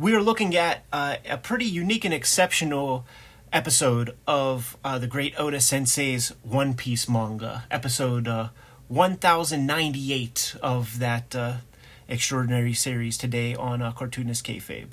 we are looking at a pretty unique and exceptional episode of the great Oda Sensei's One Piece manga, episode 1098 of that extraordinary series today on Cartoonist Kayfabe.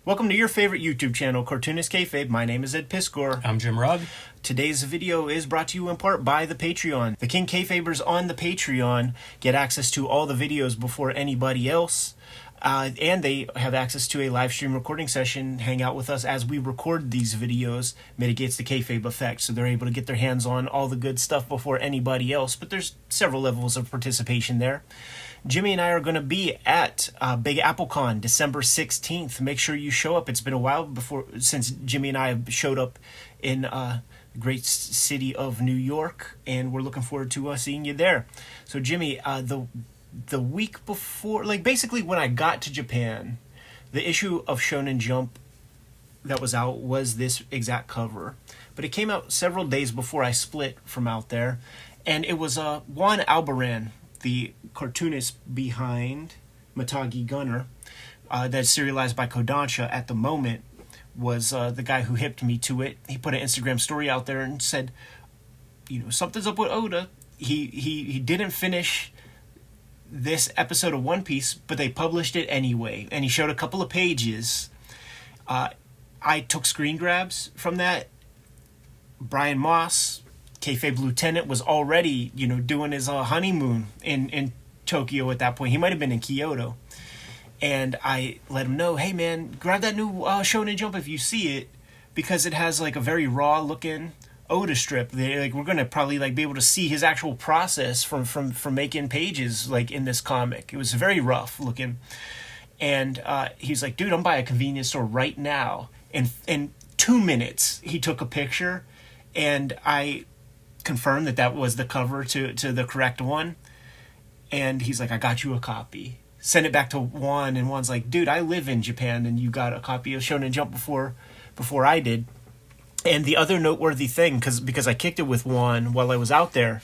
Welcome to your favorite YouTube channel, Cartoonist Kayfabe. My name is Ed Piscor. I'm Jim Rugg. Today's video is brought to you in part by the Patreon. The King Kayfabers on the Patreon get access to all the videos before anybody else. And they have access to a live stream recording session, hang out with us as we record these videos, mitigates the kayfabe effect, so they're able to get their hands on all the good stuff before anybody else, but there's several levels of participation there. Jimmy and I are going to be at Big AppleCon December 16th. Make sure you show up. It's been a while since Jimmy and I have showed up in the great city of New York, and we're looking forward to seeing you there. So Jimmy, the week before, like basically when I got to Japan, the issue of Shonen Jump that was out was this exact cover. But it came out several days before I split from out there. And it was Juan Albarrán, the cartoonist behind Matagi Gunner, that's serialized by Kodansha at the moment, was the guy who hipped me to it. He put an Instagram story out there and said, you know, something's up with Oda. He didn't finish this episode of One Piece, but they published it anyway, and he showed a couple of pages. I took screen grabs from that. Brian Moss, Kayfabe Lieutenant, was already, doing his honeymoon in Tokyo at that point. He might have been in Kyoto, and I let him know, hey man, grab that new Shonen Jump if you see it, because it has like a very raw looking Oda strip. We're gonna probably be able to see his actual process from making pages in this comic. It was very rough looking, and he's like, dude, I'm by a convenience store right now. And in 2 minutes he took a picture, and I confirmed that was the cover to the correct one. And he's like, I got you a copy. Send it back to Juan, and Juan's like, dude, I live in Japan, and you got a copy of Shonen Jump before I did. And the other noteworthy thing, because I kicked it with Juan while I was out there,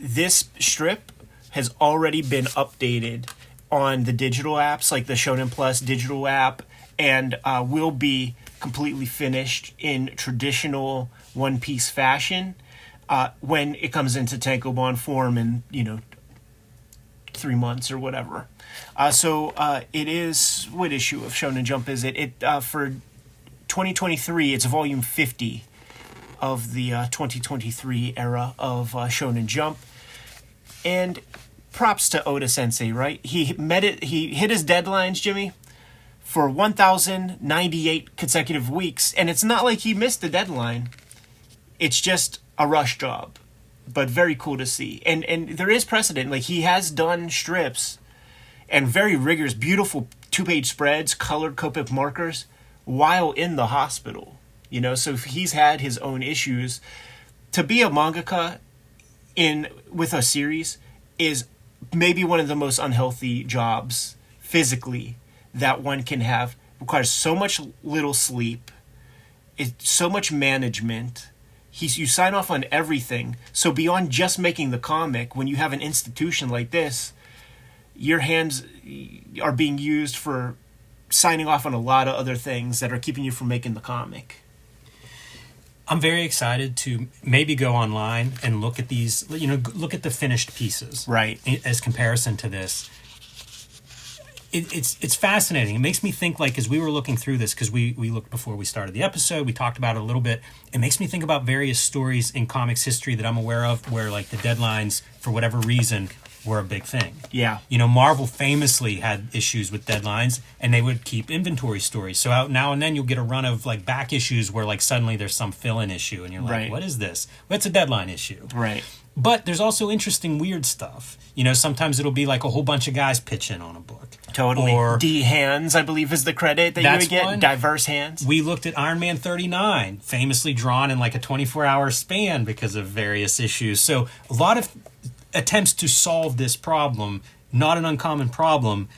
this strip has already been updated on the digital apps, like the Shonen Plus digital app, and will be completely finished in traditional One Piece fashion when it comes into tankobon form in 3 months or whatever. So it is, what issue of Shonen Jump is it? For 2023, it's volume 50 of the 2023 era of Shonen Jump. And props to Oda Sensei, right? He hit his deadlines, Jimmy, for 1,098 consecutive weeks. And it's not like he missed the deadline. It's just a rush job. But very cool to see. And there is precedent. He has done strips and very rigorous, beautiful 2-page spreads, colored Copic markers, while in the hospital, so he's had his own issues. To be a mangaka with a series is maybe one of the most unhealthy jobs physically that one can have. It requires so much little sleep, it's so much management. You sign off on everything. So beyond just making the comic, when you have an institution like this, your hands are being used for signing off on a lot of other things that are keeping you from making the comic. I'm very excited to maybe go online and look at these, look at the finished pieces. Right. As comparison to this. It's fascinating. It makes me think, as we were looking through this, because we looked before we started the episode, we talked about it a little bit. It makes me think about various stories in comics history that I'm aware of where the deadlines, for whatever reason, were a big thing. Yeah. Marvel famously had issues with deadlines, and they would keep inventory stories. So out now and then you'll get a run of back issues where suddenly there's some fill-in issue, and you're like, right. What is this? Well, it's a deadline issue. Right. But there's also interesting weird stuff. Sometimes it'll be a whole bunch of guys pitch in on a book. Totally. Or D Hands, I believe, is the credit that you would get. One. Diverse Hands. We looked at Iron Man 39, famously drawn in a 24-hour span because of various issues. So a lot of attempts to solve this problem, not an uncommon problem.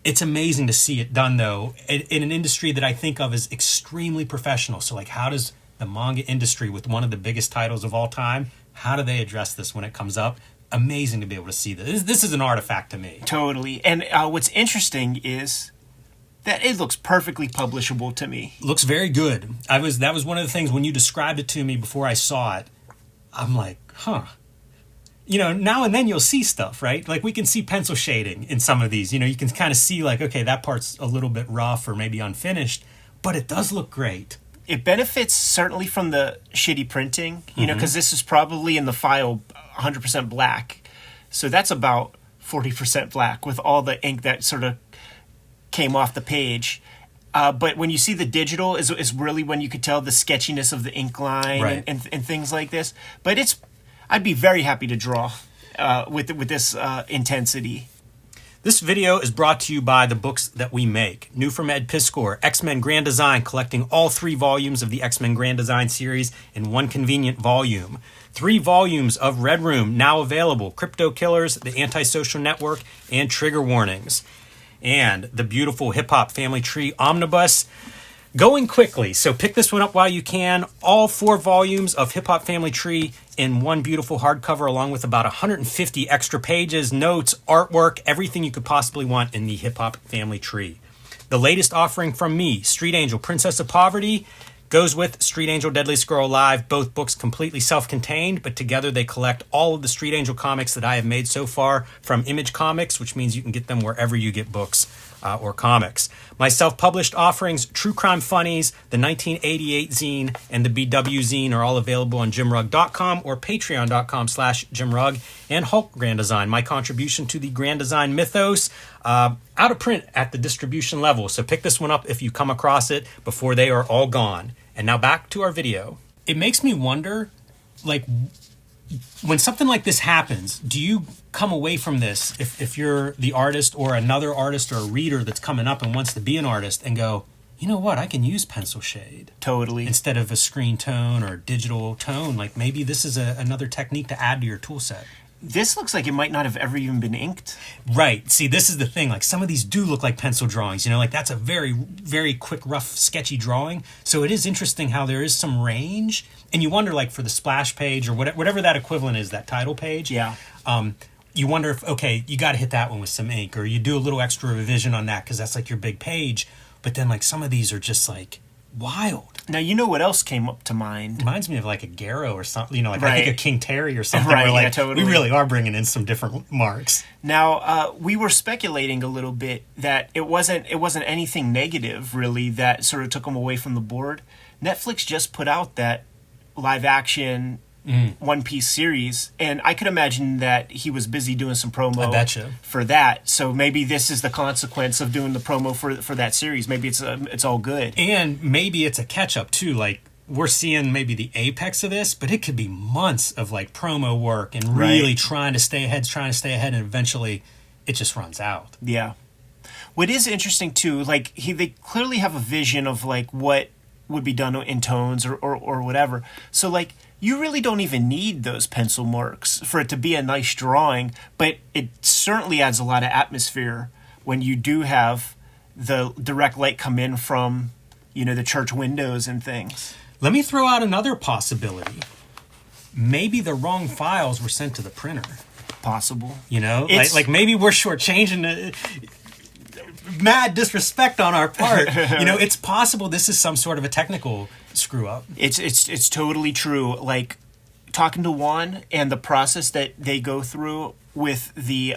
It's amazing to see it done, though, in an industry that I think of as extremely professional. So, how does the manga industry with one of the biggest titles of all time. How do they address this when it comes up? Amazing to be able to see this. This is an artifact to me. Totally. And what's interesting is that it looks perfectly publishable to me. Looks very good. That was one of the things when you described it to me before I saw it. I'm like, huh. You know, now and then you'll see stuff, right? Like we can see pencil shading in some of these. You know, you can kind of see like, okay, that part's a little bit rough or maybe unfinished, but it does look great. It benefits certainly from the shitty printing, you know, because this is probably in the file 100% black. So that's about 40% black with all the ink that sort of came off the page. But when you see the digital is really when you could tell the sketchiness of the ink line, right, and things like this. But I'd be very happy to draw with this intensity. This video is brought to you by the books that we make. New from Ed Piskor, X-Men Grand Design, collecting all 3 volumes of the X-Men Grand Design series in one convenient volume. 3 volumes of Red Room now available. Crypto Killers, The Antisocial Network, and Trigger Warnings. And the beautiful Hip Hop Family Tree Omnibus. Going quickly, so pick this one up while you can. All 4 volumes of Hip Hop Family Tree in one beautiful hardcover, along with about 150 extra pages, notes, artwork, everything you could possibly want in the Hip Hop Family Tree. The latest offering from me, Street Angel, Princess of Poverty, goes with Street Angel, Deadliest Girl Alive. Both books completely self-contained, but together they collect all of the Street Angel comics that I have made so far from Image Comics, which means you can get them wherever you get books or comics. My self-published offerings, True Crime Funnies, the 1988 zine, and the BW zine are all available on jimrugg.com or patreon.com/jimrugg. And Hulk Grand Design, my contribution to the Grand Design mythos, out of print at the distribution level. So pick this one up if you come across it before they are all gone. And now back to our video. It makes me wonder, like, when something like this happens, do you come away from this, if you're the artist or another artist or a reader that's coming up and wants to be an artist, and go, you know what, I can use pencil shade. Totally. Instead of a screen tone or digital tone. Like maybe this is another technique to add to your tool set. This looks like it might not have ever even been inked. Right. See, this is the thing. Like some of these do look like pencil drawings. You know, like that's a very, very quick, rough, sketchy drawing. So it is interesting how there is some range. And you wonder, like, for the splash page or whatever that equivalent is, that title page. Yeah. You wonder if, okay, you got to hit that one with some ink, or you do a little extra revision on that because that's like your big page. But then, like, some of these are just like wild. Now, you know what else came up to mind? Reminds me of like a Garrow or something, you know, like right. I think of King Terry or something. Right, where like yeah, totally. we really are bringing in some different marks. Now, we were speculating a little bit that it wasn't anything negative, really, that sort of took them away from the board. Netflix just put out that live action One Piece series, and I could imagine that he was busy doing some promo for that. So maybe this is the consequence of doing the promo for that series. Maybe it's all good, and maybe it's a catch up too. Like we're seeing maybe the apex of this, but it could be months of like promo work and really trying to stay ahead, and eventually it just runs out. Yeah. What is interesting too, like they clearly have a vision of like what would be done in tones or whatever. So like you really don't even need those pencil marks for it to be a nice drawing, but it certainly adds a lot of atmosphere when you do have the direct light come in from, you know, the church windows and things. Let me throw out another possibility. Maybe the wrong files were sent to the printer. Possible. You know, like maybe we're shortchanging mad disrespect on our part. You know, it's possible this is some sort of a technical screw up. It's totally true. Like talking to Juan and the process that they go through with the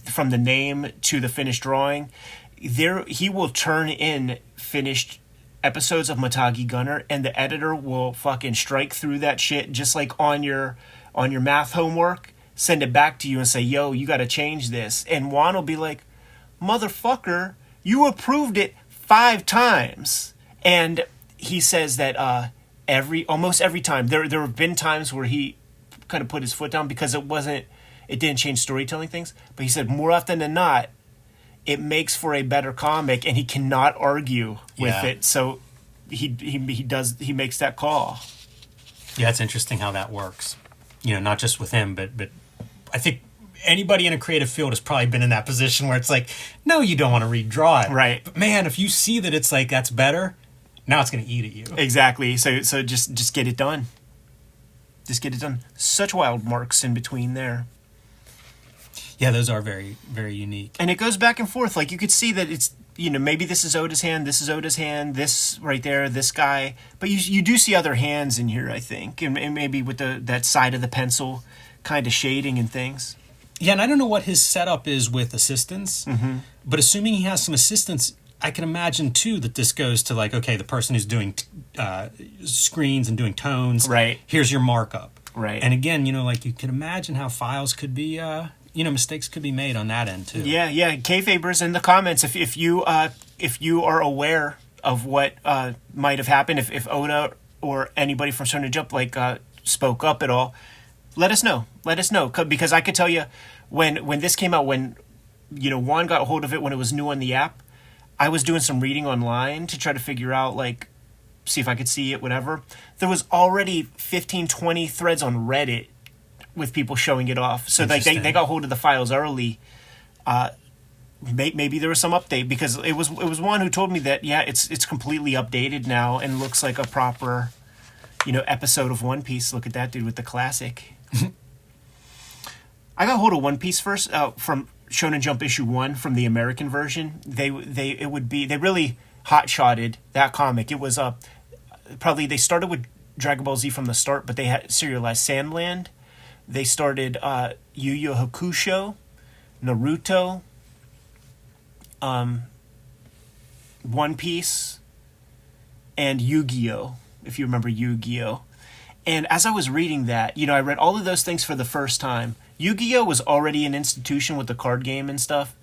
from the name to the finished drawing, he will turn in finished episodes of Matagi Gunner, and the editor will fucking strike through that shit just like on your math homework, send it back to you and say, yo, you got to change this. And Juan will be like, motherfucker, you approved it 5 times. And he says that almost every time there have been times where he kind of put his foot down because it didn't change storytelling things, but he said more often than not it makes for a better comic, and he cannot argue with it. So he makes that call. Yeah, it's interesting how that works. You know, not just with him, but I think anybody in a creative field has probably been in that position where it's like, no, you don't want to redraw it. Right. But man, if you see that it's like, that's better, Now it's going to eat at you. Exactly. So just get it done. Just get it done. Such wild marks in between there. Yeah, those are very, very unique. And it goes back and forth. Like, you could see that it's, maybe this is Oda's hand, this is Oda's hand, this right there, this guy. But you do see other hands in here, I think. And maybe with that side of the pencil kind of shading and things. Yeah, and I don't know what his setup is with assistants. Mm-hmm. But assuming he has some assistants, I can imagine, too, that this goes to, like, okay, the person who's doing screens and doing tones. Right. Here's your markup. Right. And again, like, you can imagine how files could be, mistakes could be made on that end, too. Yeah. Kayfabers in the comments, if you are aware of what might have happened, if Oda or anybody from Shonen Jump, spoke up at all, let us know. Because I could tell you, when this came out, when, Juan got a hold of it when it was new on the app, I was doing some reading online to try to figure out, see if I could see it, whatever. There was already 15, 20 threads on Reddit with people showing it off. So they got hold of the files early. Maybe there was some update, because it was one who told me that, it's completely updated now and looks like a proper, episode of One Piece. Look at that dude with the classic. I got hold of One Piece first from Shonen Jump issue 1 from the American version. They really hot-shotted that comic. It was probably, they started with Dragon Ball Z from the start, but they had serialized Sandland. They started Yu Yu Hakusho, Naruto, One Piece, and Yu-Gi-Oh! If you remember Yu-Gi-Oh! And as I was reading that, I read all of those things for the first time. Yu-Gi-Oh! Was already an institution with the card game and stuff.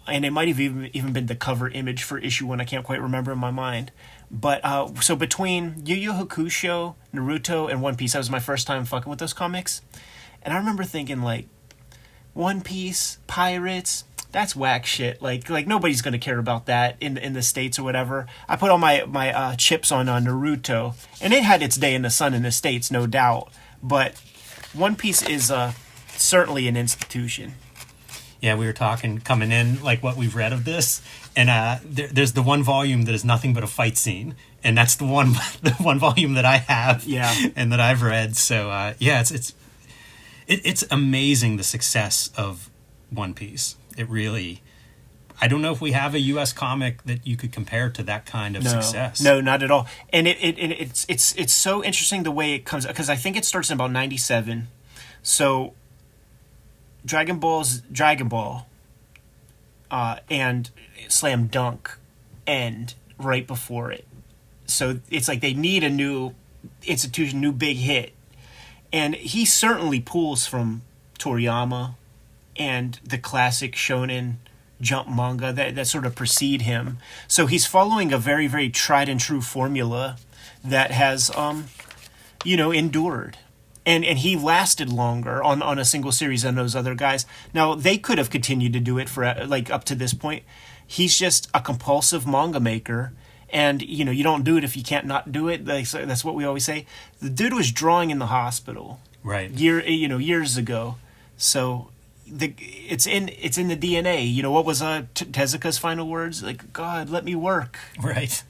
And it might have even been the cover image for issue 1. I can't quite remember in my mind. But so between Yu Yu Hakusho, Naruto, and One Piece, that was my first time fucking with those comics. And I remember thinking, One Piece, pirates, that's whack shit. Like nobody's gonna care about that in the States or whatever. I put all my chips on Naruto, and it had its day in the sun in the States, no doubt. But One Piece is certainly an institution. Yeah, we were talking coming in, what we've read of this, and there's the one volume that is nothing but a fight scene, and that's the one volume that I have, and that I've read. So it's amazing the success of One Piece. It really, I don't know if we have a U.S. comic that you could compare to that kind of success. No, not at all. And it's so interesting the way it comes, because I think it starts in about 97. So Dragon Ball and Slam Dunk end right before it. So it's like they need a new institution, new big hit. And he certainly pulls from Toriyama and the classic Shonen Jump manga that sort of precede him. So he's following a very, very tried and true formula that has, endured. And he lasted longer on a single series than those other guys. Now, they could have continued to do it for up to this point. He's just a compulsive manga maker. And, you don't do it if you can't not do it. That's what we always say. The dude was drawing in the hospital. Right. Years ago. So it's in the DNA. What was Tezuka's final words? God, let me work. Right.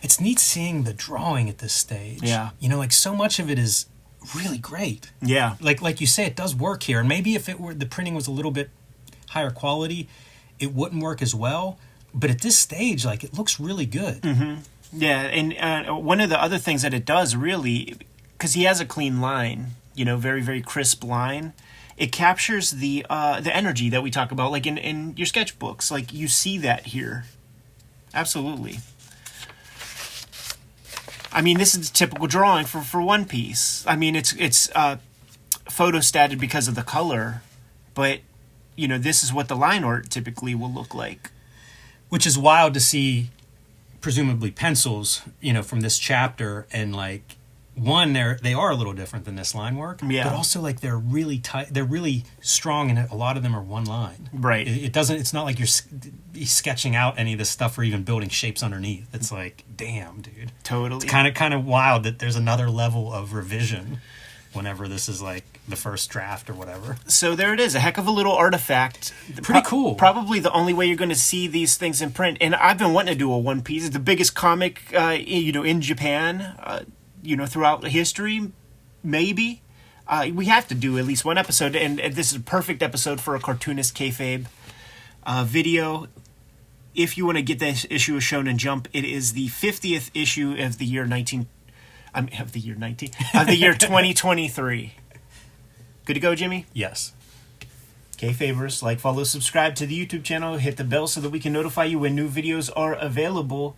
It's neat seeing the drawing at this stage. Yeah. So much of it is really great. Yeah. Like you say, it does work here. And maybe if the printing was a little bit higher quality, it wouldn't work as well. But at this stage, it looks really good. Mm-hmm. Yeah, and one of the other things that it does really, because he has a clean line, very, very crisp line, it captures the energy that we talk about, in your sketchbooks. You see that here. Absolutely. I mean, this is a typical drawing for One Piece. I mean, it's photostated because of the color, but, this is what the line art typically will look like. Which is wild to see, presumably pencils, from this chapter, and one, they are a little different than this line work, yeah. But also they're really tight, they're really strong, and a lot of them are one line. Right. It's not like you're sketching out any of this stuff or even building shapes underneath. It's damn, dude. Totally. It's kind of wild that there's another level of revision. whenever this is like the first draft or whatever. So there it is, a heck of a little artifact. Pretty cool. Probably the only way you're going to see these things in print. And I've been wanting to do a One Piece. It's the biggest comic, in Japan, throughout history. Maybe we have to do at least one episode, and this is a perfect episode for a Cartoonist Kayfabe video. If you want to get this issue of Shonen Jump, it is the 50th issue of the year 2023. Good to go, Jimmy? Yes. Kayfabers, like, follow, subscribe to the YouTube channel, hit the bell so that we can notify you when new videos are available.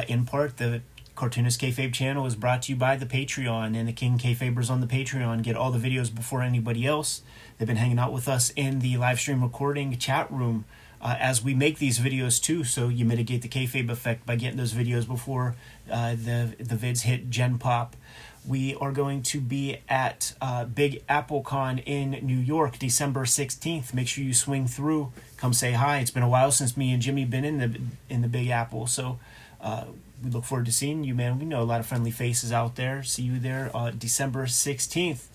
In part, the Cartoonist Kayfabe channel is brought to you by the Patreon, and the King Kayfabers on the Patreon get all the videos before anybody else. They've been hanging out with us in the live stream recording chat room as we make these videos too, so you mitigate the kayfabe effect by getting those videos before the vids hit Gen Pop. We are going to be at Big Apple Con in New York, December 16th. Make sure you swing through, come say hi. It's been a while since me and Jimmy been in the Big Apple, so we look forward to seeing you, man. We know a lot of friendly faces out there. See you there December 16th.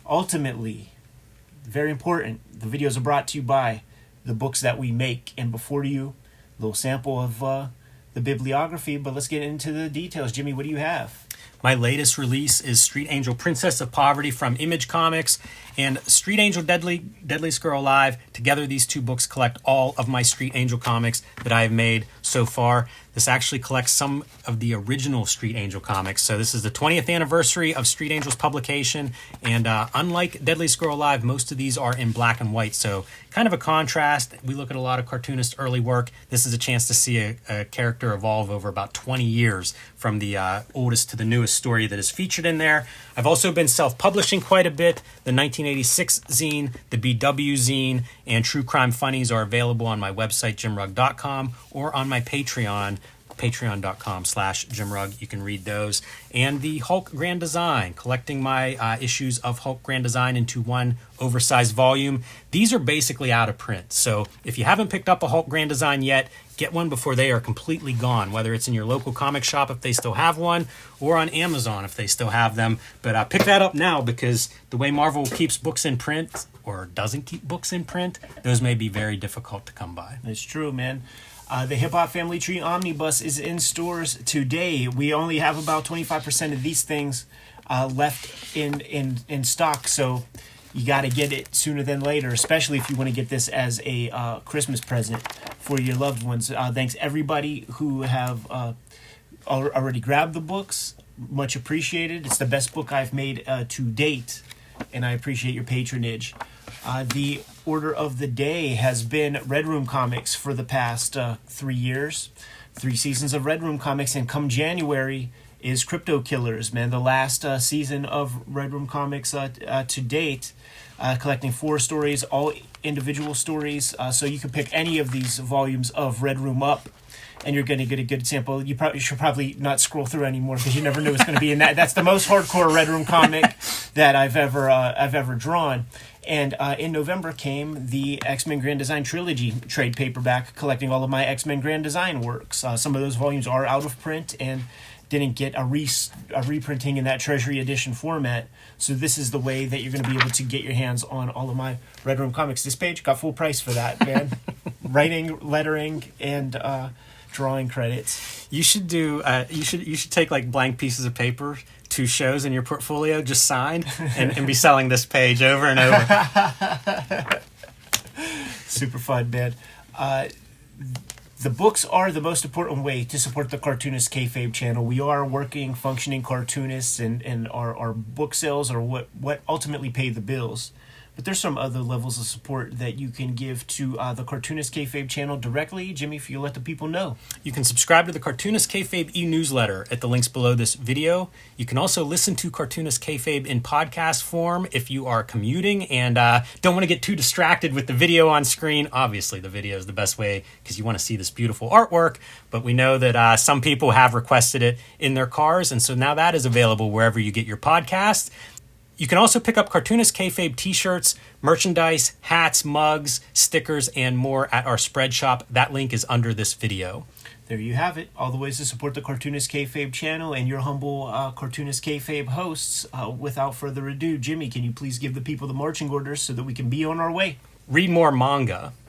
Ultimately, very important, the videos are brought to you by the books that we make. And before you, a little sample of the bibliography, but let's get into the details. Jimmy, what do you have? My latest release is Street Angel Princess of Poverty from Image Comics and Street Angel Deadliest Girl Alive. Together, these two books collect all of my Street Angel comics that I have made so far. This actually collects some of the original Street Angel comics. So this is the 20th anniversary of Street Angel's publication. And unlike Deadliest Girl Alive, most of these are in black and white. So kind of a contrast. We look at a lot of cartoonist early work. This is a chance to see a character evolve over about 20 years from the oldest to the newest story that is featured in there. I've also been self-publishing quite a bit. The 1986 zine, the BW zine, and True Crime Funnies are available on my website, jimrugg.com, or on my Patreon, patreon.com/jimrugg. You can read those. And the Hulk Grand Design, collecting my issues of Hulk Grand Design into one oversized volume. These are basically out of print. So if you haven't picked up a Hulk Grand Design yet, get one before they are completely gone, whether it's in your local comic shop if they still have one, or on Amazon if they still have them. But pick that up now, because the way Marvel keeps books in print, or doesn't keep books in print, those may be very difficult to come by. It's true, man. The Hip Hop Family Tree Omnibus is in stores today. We only have about 25% of these things left in stock, so you got to get it sooner than later, especially if you want to get this as a Christmas present for your loved ones. Thanks everybody who have already grabbed the books. Much appreciated. It's the best book I've made to date, and I appreciate your patronage. The order of the day has been Red Room Comics for the past 3 years. 3 seasons of Red Room Comics, and come January is Crypto Killers, man. The last season of Red Room Comics to date, collecting 4 stories, all individual stories. So you can pick any of these volumes of Red Room up, and you're going to get a good sample. You should probably not scroll through anymore, because you never know what's going to be in that. That's the most hardcore Red Room comic that I've ever drawn. And in November came the X-Men Grand Design Trilogy trade paperback, collecting all of my X-Men Grand Design works. Some of those volumes are out of print and didn't get a reprinting in that Treasury Edition format. So this is the way that you're going to be able to get your hands on all of my Red Room comics. This page got full price for that, man. Writing, lettering, and drawing credits. You should do. You should take like blank pieces of paper, 2 shows in your portfolio, just signed, and be selling this page over and over. Super fun, man. The books are the most important way to support the Cartoonist Kayfabe channel. We are working, functioning cartoonists, and our book sales are what ultimately pay the bills. But there's some other levels of support that you can give to the Cartoonist Kayfabe channel directly. Jimmy, if you let the people know. You can subscribe to the Cartoonist Kayfabe e-newsletter at the links below this video. You can also listen to Cartoonist Kayfabe in podcast form if you are commuting and don't want to get too distracted with the video on screen. Obviously, the video is the best way because you want to see this beautiful artwork, but we know that some people have requested it in their cars, and so now that is available wherever you get your podcast. You can also pick up Cartoonist Kayfabe t-shirts, merchandise, hats, mugs, stickers, and more at our spread shop. That link is under this video. There you have it. All the ways to support the Cartoonist Kayfabe channel and your humble Cartoonist Kayfabe hosts. Without further ado, Jimmy, can you please give the people the marching orders so that we can be on our way? Read more manga.